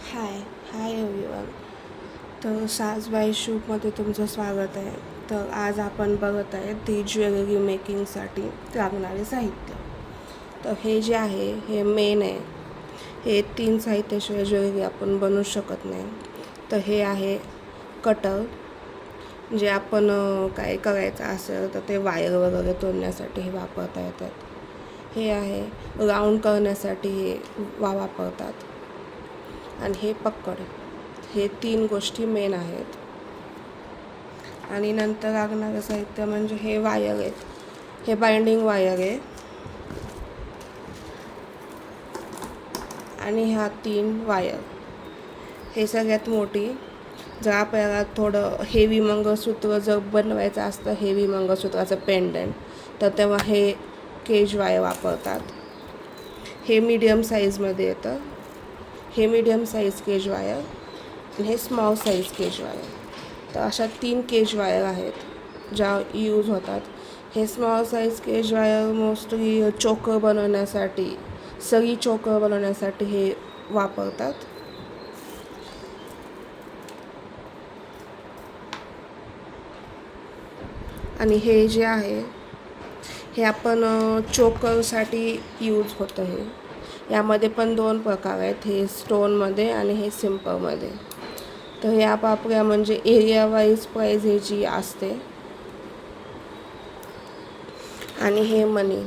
हाय hi everyone. तर साजबाई शूटमध्ये तुमचं स्वागत आहे. तर आज आपण बघत आहे ती ज्वेलरी मेकिंगसाठी लागणारे साहित्य. तर हे जे आहे हे मेन आहे. हे 3 साहित्याशिवाय ज्वेलरी आपण बनवू शकत नाही. तर हे आहे कटर, जे आपण काय करायचं असेल तर ते वायर वगैरे तोडण्यासाठी हे वापरता येतात. हे आहे राऊंड करण्यासाठी हे वापरतात. आणि हे पक्कड. हे 3 गोष्टी मेन आहेत. आणि नंतर लागणारं साहित्य म्हणजे हे वायर आहेत. हे बाइंडिंग वायर आहे. आणि ह्या 3 वायर. हे सगळ्यात मोठी. जर आपल्याला थोडं हेवी मंगळसूत्र जर बनवायचं असतं, हेवी मंगळसूत्राचं पेंडंट, तर तेव्हा हे केज वायर वापरतात. हे मीडियम साईजमध्ये येतं. हे मीडियम साईज केज वायर आणि हे स्मॉल साईज केज वायर. तर अशा 3 केज वायर आहेत ज्या यूज होतात. हे small size cage wire mostly choker बनवण्यासाठी, सरी चोकर बनवण्यासाठी हे वापरतात. आणि हे जे आहे हे आपण चोकरसाठी यूज होतं. यामध्ये पण 2 प्रकार आहेत. हे स्टोनमध्ये आणि हे सिम्पलमध्ये. तर हे आपापल्या म्हणजे एरिया वाईज प्राईज ह्याची असते. आणि हे मनी,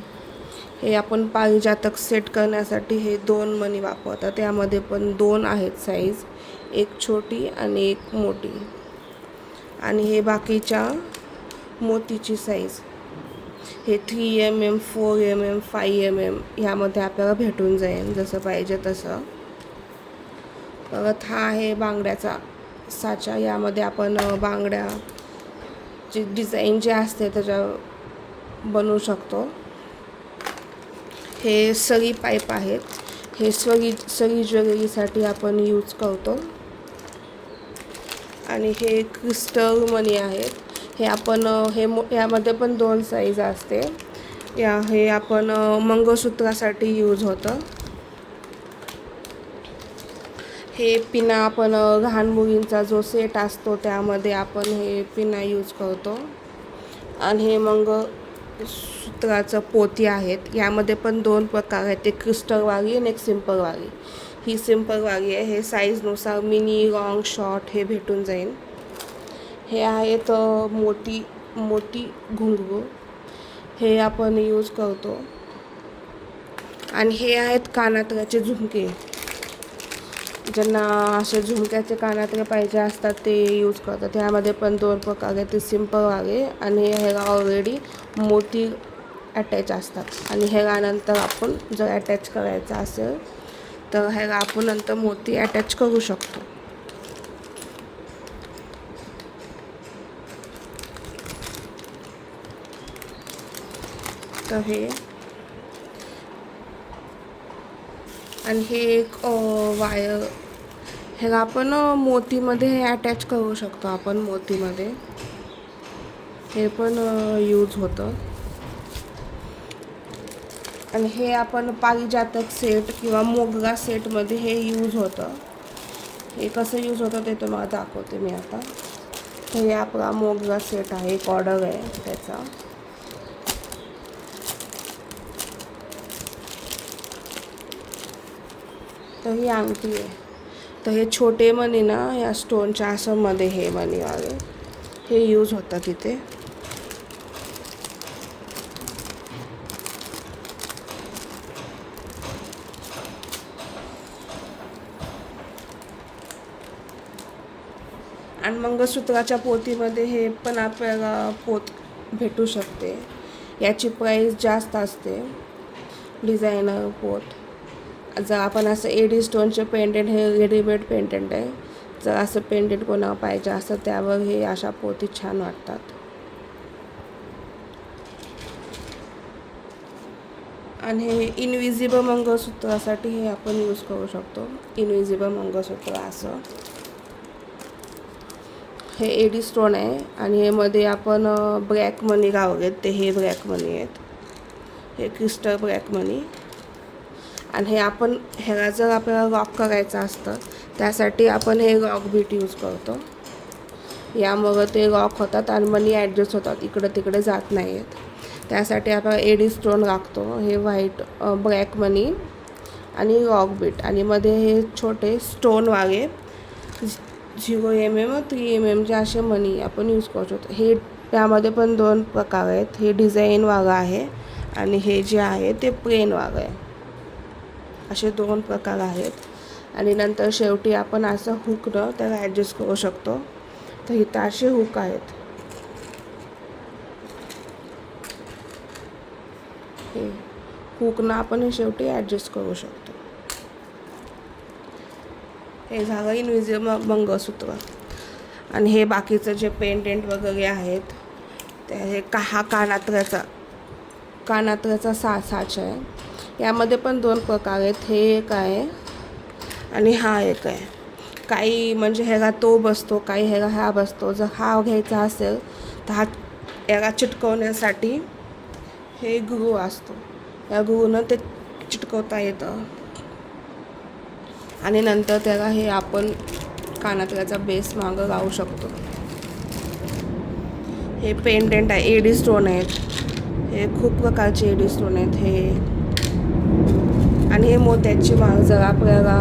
हे आपण पारिजातक सेट करण्यासाठी हे 2 मनी वापरतात. यामध्ये पण 2 आहेत साईज, एक छोटी आणि एक मोठी. आणि हे बाकीच्या मोतीची साईज, हे 3 mm, 4 mm, 5 mm ह्यामध्ये आपल्याला भेटून जाईल जसं पाहिजे तसं. परत हा आहे बांगड्याचा साचा. यामध्ये आपण बांगड्याची डिझाईन जे असते त्याच्या बनवू शकतो. हे सरी पाईप आहेत. हे सरी ज्वेलरीसाठी आपण यूज करतो. आणि हे क्रिस्टल मनी आहेत. हे आपण यामध्ये पण 2 साईज असते. हे आपण मंगळसूत्रासाठी यूज होतं. हे पिना आपण लहान मुलींचा जो सेट असतो त्यामध्ये आपण हे पिना यूज करतो. आणि हे मंगळसूत्राचं पोती आहेत. यामध्ये पण 2 प्रकार आहेत, ते क्रिस्टलवाली आणि एक सिम्पलवाली. ही सिम्पलवाली आहे. हे साईजनुसार मिनी, लॉंग, शॉर्ट हे भेटून जाईल. हे आहेत मोठी घुंगरू. हे आपण यूज करतो. आणि हे आहेत कानातल्याचे झुमके. ज्यांना असे झुमक्याचे कानातले पाहिजे असतात ते यूज करतात. ह्यामध्ये पण 2 प्रकार आहेत, ते सिम्पलवाले आणि ह्याला ऑलरेडी मोती अटॅच असतात. आणि ह्यानंतर आपण जर अटॅच करायचं असेल तर ह्याला आपण नंतर मोती अटॅच करू शकतो. तर हे आणि हे एक वायर, ह्याला आपण मोतीमध्ये हे अटॅच करू शकतो. आपण मोतीमध्ये हे पण यूज होतं. आणि हे आपण पारिजातक सेट किंवा मोगरा सेटमध्ये हे यूज होतं. हे कसं यूज होतं ते तुम्हाला दाखवते मी आता. हे आपला मोगरा सेट आहे, एक ऑर्डर आहे त्याचा. तर ही अंगठी आहे. तर हे छोटे मणी ना या स्टोनच्या असंमध्ये हे मणीवाले हे यूज होतात तिथे. आणि मंगळसूत्राच्या पोतीमध्ये हे पण आपल्याला पोत भेटू शकते. याची प्राईस जास्त असते. डिझायनर पोत. जर आपण असं एडी स्टोनचे पेंडंट, हे रेडीमेड पेंडंट आहे. जर असं पेंडंट कोणाला पाहिजे असं त्यावर हे अशा पोती छान वाटतात. आणि हे इनविजिबल मंगळसूत्रासाठी हे आपण यूज करू शकतो. इनविजिबल मंगळसूत्र असं. हे एडी स्टोन आहे आणि यामध्ये आपण ब्लॅक मनी लावलेत, ते हे ब्लॅक मनी आहेत. हे क्रिस्टल ब्लॅक मनी. आणि हे आपण ह्याला जर आपल्याला लॉक करायचं असतं त्यासाठी आपण हे लॉक बीट यूज करतो. यामुळं ते लॉक होतात आणि मनी ॲडजस्ट होतात, इकडं तिकडे जात नाही आहेत. त्यासाठी आपल्याला एडी स्टोन लागतो. हे व्हाईट ब्लॅक मनी आणि लॉक बीट आणि मध्ये हे छोटे स्टोनवाले 0 mm 3 mm असे मनी आपण यूज करू शकतो. हे त्यामध्ये पण 2 प्रकार आहेत. हे डिझाईनवालं आहे आणि हे जे आहे ते प्लेनवालं आहे. असे 2 प्रकार आहेत. आणि नंतर शेवटी आपण असं हुकनं त्याला ॲडजस्ट करू शकतो. तर इथं असे हुक आहेत. हे हुकनं आपण हे शेवटी ॲडजस्ट करू शकतो. हे झालं इनविजिबल मंगळसूत्र. आणि हे बाकीचं जे पेंडेंट वगैरे आहेत ते हे हा कानातल्याचा साचा आहे. यामध्ये पण 2 प्रकार आहेत. हे एक आहे आणि हा एक आहे. काही म्हणजे ह्याला तो बसतो, काही ह्याला हा बसतो. जर हा घ्यायचा असेल तर हा याला चिटकवण्यासाठी हे ग्लू असतो. या ग्लूनं ते चिटकवता येतं आणि नंतर त्याला हे आपण कानातल्याचा बेस मागं लावू शकतो. हे पेंडेंट आहे, एडी स्टोन आहेत. हे खूप प्रकारचे एडी स्टोन आहेत. हे आणि हे मोत्याची माळ जर आपल्याला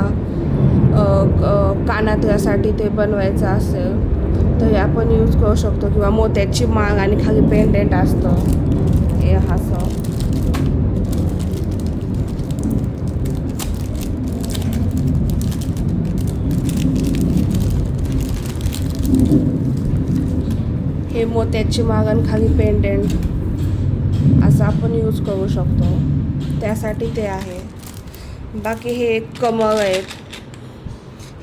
कानातल्यासाठी ते बनवायचं असेल तर हे आपण यूज करू शकतो. किंवा मोत्याची माळ आणि खाली पेंडेंट असतं हे असं. हे मोत्याची माळ आणि खाली पेंडेंट असं आपण यूज करू शकतो. त्यासाठी ते आहे. बाकी हे कमळ आहेत.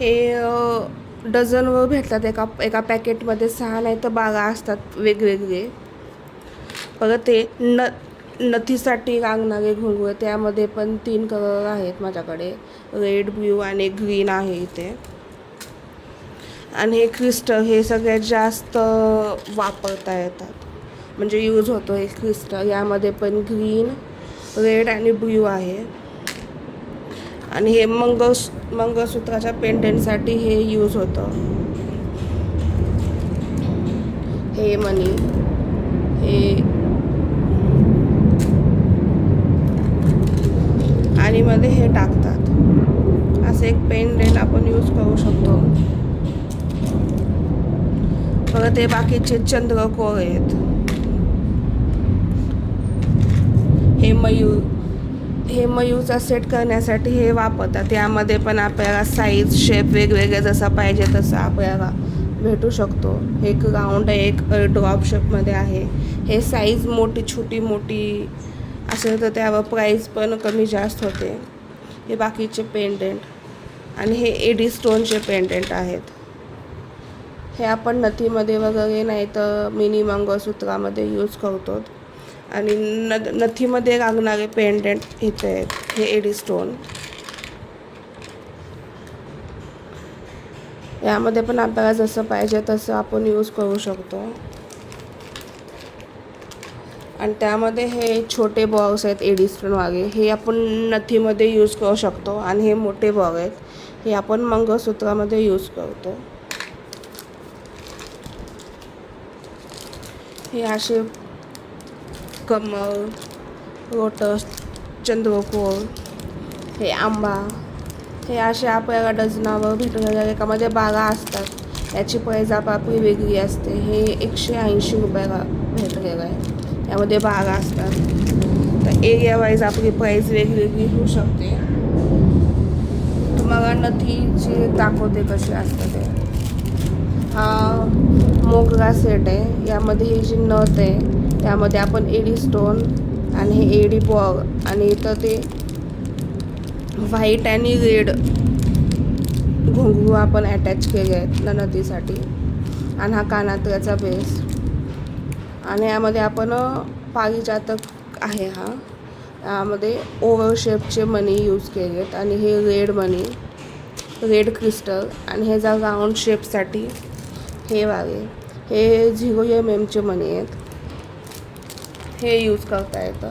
हे डझनवर भेटतात. एका पॅकेटमध्ये 6 नाही तर 12 असतात वेगवेगळे. परत ते नथीसाठी लागणारे घुंगरू, त्यामध्ये पण 3 कलर आहेत माझ्याकडे. रेड, ब्ल्यू आणि ग्रीन आहे इथे. आणि हे क्रिस्टल हे सगळ्यात जास्त वापरता येतात, म्हणजे यूज होतो हे क्रिस्टल. यामध्ये पण ग्रीन, रेड आणि ब्ल्यू आहे. आणि हे मंगळसूत्राच्या पेंडेंटसाठी हे यूज होतं. हे मनी हे आणि मध्ये हे टाकतात. असं एक पेंडेंट आपण यूज करू शकतो. परत हे बाकीचे चंद्रकोर आहेत. हे मयूरचा सेट करण्यासाठी हे वापरतात. यामध्ये पण आपल्याला साईज शेप वेगवेगळे जसा पाहिजे तसा आपल्याला भेटू शकतो. एक राऊंड आहे, एक ड्रॉप शेपमध्ये आहे. हे साईज मोठी असेल तर त्यावर प्राईस पण कमी जास्त होते. हे बाकीचे पेंडेंट आणि हे एडी स्टोनचे पेंडेंट आहेत. हे आपण नथीमध्ये वगैरे नाही तर मिनी मंगळसूत्रामध्ये यूज करतो. आणि नथीमध्ये लागणारे पेंडेंट इथे आहेत. हे एडी स्टोन. यामध्ये पण आपल्याला जसं पाहिजे तसं आपण यूज करू शकतो. आणि त्यामध्ये हे छोटे बॉक्स आहेत एडी स्टोनवाले. हे आपण नथीमध्ये यूज करू शकतो. आणि हे मोठे बॉक्स आहेत हे आपण मंगळसूत्रामध्ये यूज करतो. हे असे कमळ, लोटस, चंद्रकोर, हे आंबा हे असे आपल्याला डझनावर भेटून एकामध्ये 12 असतात. याची प्राईज आपली वेगळी असते. हे 180 रुपयाला भेटलेलं आहे. यामध्ये 12 असतात. तर एरिया वाईज आपली प्राईज वेगवेगळी होऊ शकते. तुम्हाला नथीची दाखवते कशी असतं ते. हा मोगरा सेट आहे. यामध्ये ही जी नथ आहे त्यामध्ये आपण एडी स्टोन आणि हे एडी बॉल आणि इथं ते व्हाईट आणि रेड घुंगरू आपण अटॅच केले आहेत नथीसाठी. आणि हा कानातल्याचा बेस. आणि यामध्ये आपण पारिजातक आहे. यामध्ये ओव्हल शेपचे मनी यूज केले आहेत. आणि हे रेड क्रिस्टल. आणि हे जा राऊंड शेपसाठी हे वाले हे 0 mm चे मनी आहेत. हे यूज करता येतं.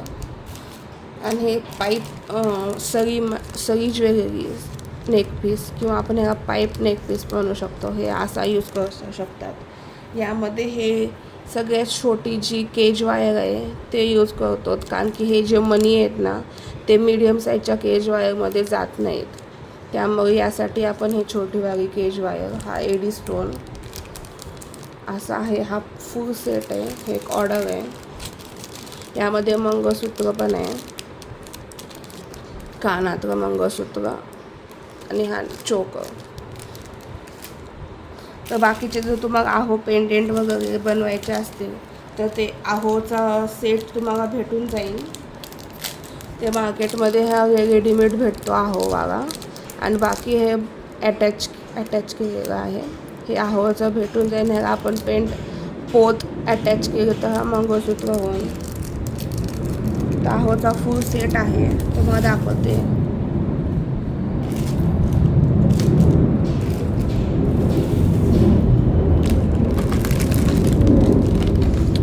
आणि हे पाईप सरी ज्वेलरी नेक पीस किंवा आपण ह्याला पाईप नेक पीस बनवू शकतो. हे असा यूज करू शकतात. यामध्ये हे सगळ्यात छोटी जी केज वायर आहे ते यूज करतो, कारण की हे जे मणी आहेत ना ते मीडियम साईजच्या केज वायरमध्ये जात नाहीत. त्यामुळे यासाठी आपण हे छोटीवाली केज वायर, हा एडी स्टोन असा आहे. हा फुल सेट आहे. हे एक ऑर्डर आहे. यामध्ये मंगळसूत्र पण आहे, कानातलं मंगळसूत्र आणि हा चोकर. तर बाकीचे जर तुम्हाला आहो पेंडेंट वगैरे बनवायचे असतील तर ते आहोचा सेट तुम्हाला भेटून जाईल. ते मार्केटमध्ये हा रेडीमेड भेटतो आहोवाला. आणि बाकी हे अटॅच केलेलं आहे. हे आहोचं भेटून जाईल. ह्याला आपण पोत अटॅच केलं तर हा मंगळसूत्र होईल. तर आहोचा फुल सेट आहे, तुम्हाला दाखवते.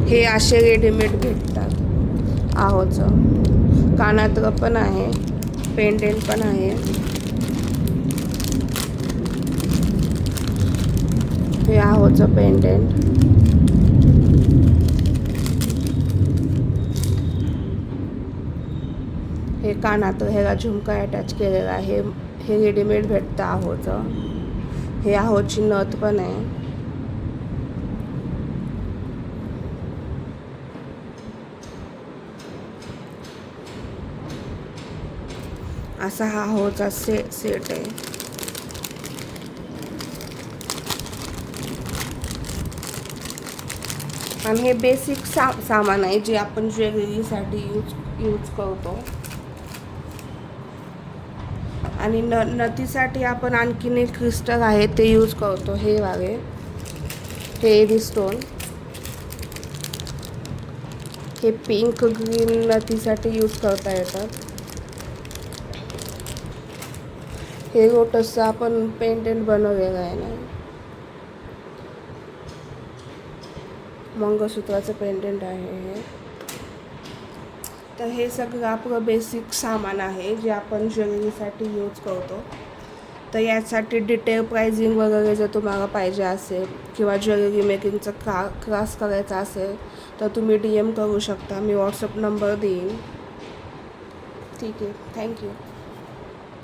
हे असे रेडीमेड भेटतात आहोचं. कानातलं पण आहे, पेंडेंट पण आहे. हे आहोचं पेंडेंट. हे कानातलं, ह्याला झुमका अटॅच केलेला आहे. हे रेडीमेड भेटतं आहोचं. हे आहोची नथ पण आहे. असा हा आहोचा सेट आहे. आणि हे बेसिक सामान आहे जे आपण ज्वेलरीसाठी यूज करतो. आणि नथीसाठी आपण आणखीन एक क्रिस्टल आहे ते यूज करतो. हे वाले, हे एडी स्टोन. हे पिंक ग्रीन नथीसाठी यूज करता येतात. हे लोटसचं आपण पेंडेंट बनवलेलं आहे ना, मंगळसूत्राचं पेंडेंट आहे हे. तर हे सगळं आपलं बेसिक सामान आहे जे आपण ज्वेलरीसाठी यूज करतो. तर यासाठी डिटेल प्राइसिंग वगैरे जर तुम्हाला पाहिजे असेल किंवा ज्वेलरी मेकिंगचं क्लास करायचा असेल तर तुम्ही DM करू शकता. मी व्हॉट्सअप नंबर देईन. ठीक आहे, थँक्यू.